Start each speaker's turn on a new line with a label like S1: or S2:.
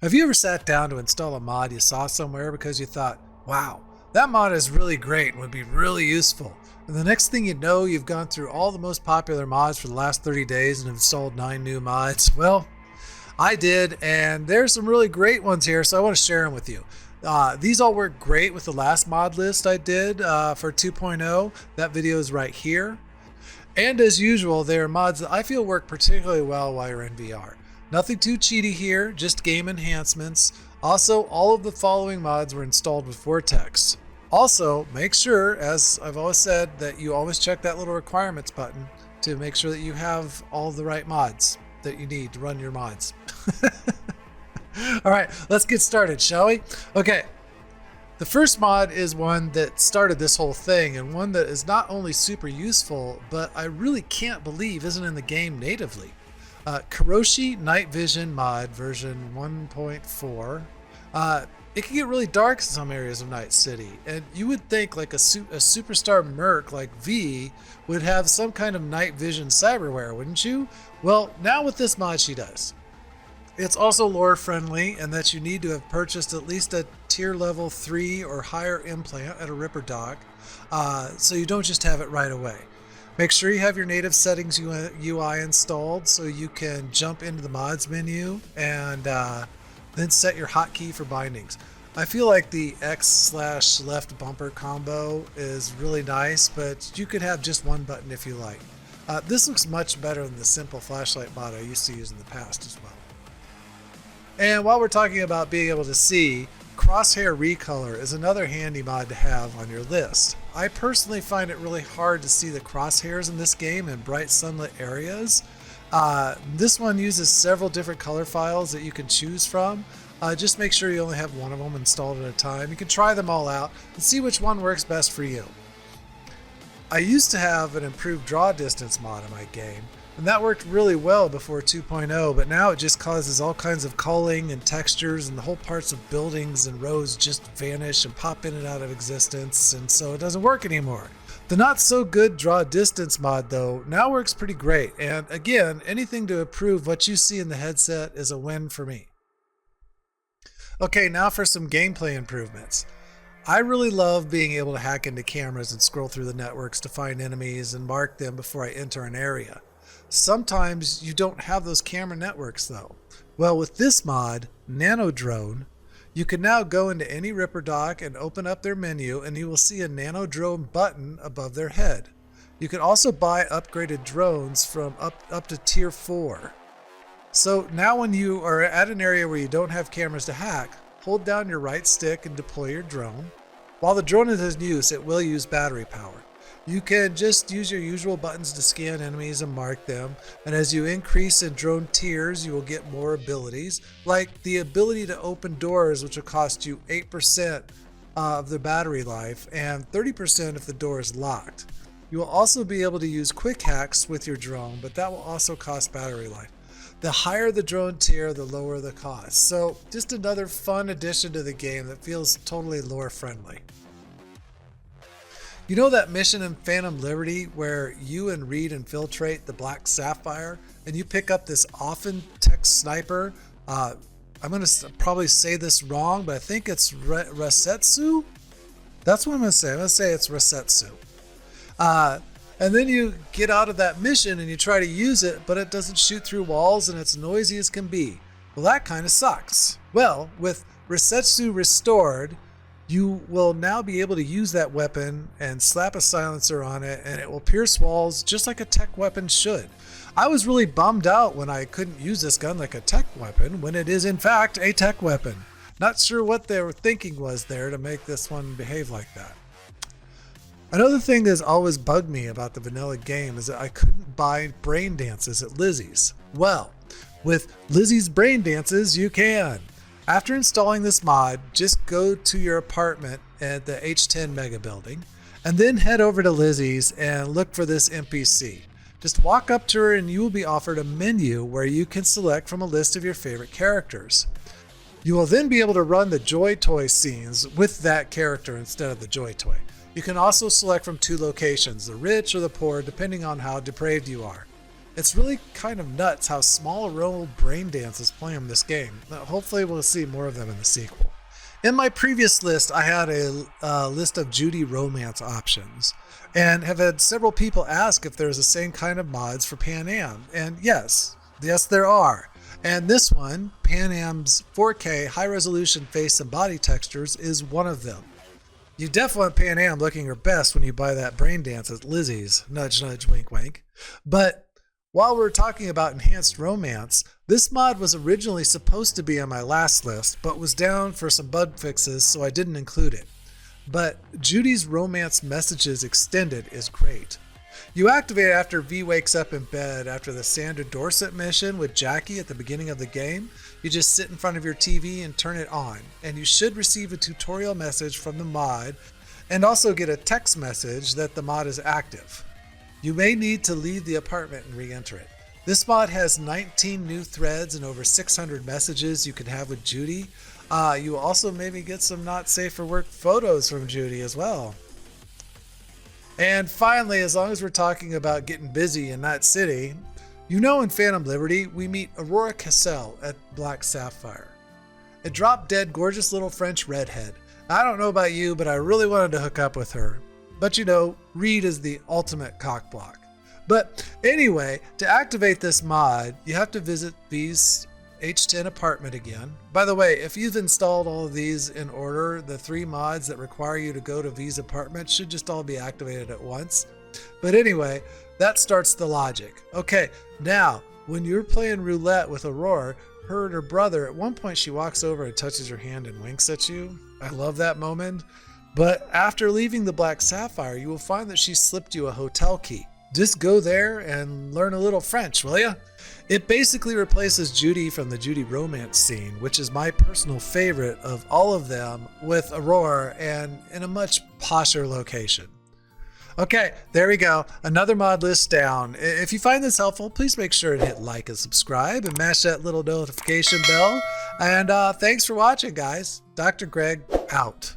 S1: Have you ever sat down to install a mod you saw somewhere because you thought, wow, that mod is really great and would be really useful? And the next thing you know, you've gone through all the most popular mods for the last 30 days and installed 9 new mods? Well, I did, and there's some really great ones here, so I want to share them with you. These all work great with the last mod list I did for 2.0. That video is right here. And as usual, they are mods that I feel work particularly well while you're in VR. Nothing too cheaty here, just game enhancements. Also, all of the following mods were installed with Vortex. Also, make sure, as I've always said, that you always check that little requirements button to make sure that you have all the right mods that you need to run your mods. All right, let's get started, shall we? Okay, the first mod is one that started this whole thing, and one that is not only super useful, but I really can't believe isn't in the game natively. Kiroshi Night Vision mod version 1.4. It can get really dark in some areas of Night City, and you would think like a superstar merc like V would have some kind of night vision cyberware, wouldn't you? Well, now with this mod she does. It's also lore friendly, and that you need to have purchased at least a tier level 3 or higher implant at a Ripper Dock, so you don't just have it right away. Make sure you have your native settings UI installed so you can jump into the mods menu and then set your hotkey for bindings. I feel like the X/left bumper combo is really nice, but you could have just one button if you like. This looks much better than the simple flashlight mod I used to use in the past as well. And while we're talking about being able to see, Crosshair Recolor is another handy mod to have on your list. I personally find it really hard to see the crosshairs in this game in bright sunlit areas. This one uses several different color files that you can choose from. Just make sure you only have one of them installed at a time. You can try them all out and see which one works best for you. I used to have an improved draw distance mod in my game, and that worked really well before 2.0, but now it just causes all kinds of culling and textures, and the whole parts of buildings and roads just vanish and pop in and out of existence, and so it doesn't work anymore. The not so good draw distance mod though now works pretty great, and again, anything to improve what you see in the headset is a win for me. Okay, now for some gameplay improvements. I really love being able to hack into cameras and scroll through the networks to find enemies and mark them before I enter an area. Sometimes you don't have those camera networks though. Well, with this mod, Nano Drone, you can now go into any Ripper Dock and open up their menu, and you will see a Nano Drone button above their head. You can also buy upgraded drones from up to tier 4. So now when you are at an area where you don't have cameras to hack, hold down your right stick and deploy your drone. While the drone is in use, it will use battery power. You can just use your usual buttons to scan enemies and mark them, and as you increase in drone tiers, you will get more abilities, like the ability to open doors, which will cost you 8% of the battery life and 30% if the door is locked. You will also be able to use quick hacks with your drone, but that will also cost battery life. The higher the drone tier, the lower the cost. So just another fun addition to the game that feels totally lore friendly. You know that mission in Phantom Liberty where you and Reed infiltrate the Black Sapphire and you pick up this often tech sniper? I'm going to probably say this wrong, but I think it's Rasetsu? That's what I'm going to say. I'm going to say it's Rasetsu. And then you get out of that mission and you try to use it, but it doesn't shoot through walls and it's noisy as can be. Well, that kind of sucks. Well, with Rasetsu Restored, you will now be able to use that weapon and slap a silencer on it, and it will pierce walls just like a tech weapon should. I was really bummed out when I couldn't use this gun like a tech weapon when it is in fact a tech weapon. Not sure what their thinking was there to make this one behave like that. Another thing that's always bugged me about the vanilla game is that I couldn't buy Braindances at Lizzie's. Well, with Lizzie's Braindances, you can. After installing this mod, just go to your apartment at the H10 Mega Building, and then head over to Lizzie's and look for this NPC. Just walk up to her and you will be offered a menu where you can select from a list of your favorite characters. You will then be able to run the Joy Toy scenes with that character instead of the Joy Toy. You can also select from 2 locations, the rich or the poor, depending on how depraved you are. It's really kind of nuts how small a role Braindances play in this game. Hopefully we'll see more of them in the sequel. In my previous list, I had a list of Judy romance options, and have had several people ask if there's the same kind of mods for Panam. And yes, there are. And this one, Panam's 4K high-resolution face and body textures, is one of them. You definitely want Panam looking her best when you buy that Braindance at Lizzie's. Nudge, nudge, wink, wink. But while we're talking about enhanced romance, this mod was originally supposed to be on my last list, but was down for some bug fixes, so I didn't include it. But Judy's romance messages extended is great. You activate it after V wakes up in bed after the Sandra Dorset mission with Jackie at the beginning of the game. You just sit in front of your TV and turn it on, and you should receive a tutorial message from the mod and also get a text message that the mod is active. You may need to leave the apartment and re-enter it. This mod has 19 new threads and over 600 messages you can have with Judy. You will also maybe get some not safe for work photos from Judy as well. And finally, as long as we're talking about getting busy in that city, you know in Phantom Liberty, we meet Aurore Cassel at Black Sapphire. A drop-dead gorgeous little French redhead. I don't know about you, but I really wanted to hook up with her. But you know, Reed is the ultimate cockblock. But anyway, to activate this mod, you have to visit V's H10 apartment again. By the way, if you've installed all of these in order, the 3 mods that require you to go to V's apartment should just all be activated at once. But anyway, that starts the logic. Okay, now, when you're playing roulette with Aurore, her and her brother, at one point she walks over and touches your hand and winks at you. I love that moment. But after leaving the Black Sapphire, you will find that she slipped you a hotel key. Just go there and learn a little French, will ya? It basically replaces Judy from the Judy romance scene, which is my personal favorite of all of them, with Aurore and in a much posher location. Okay, there we go. Another mod list down. If you find this helpful, please make sure to hit like and subscribe and mash that little notification bell. And thanks for watching, guys. Dr. Greg out.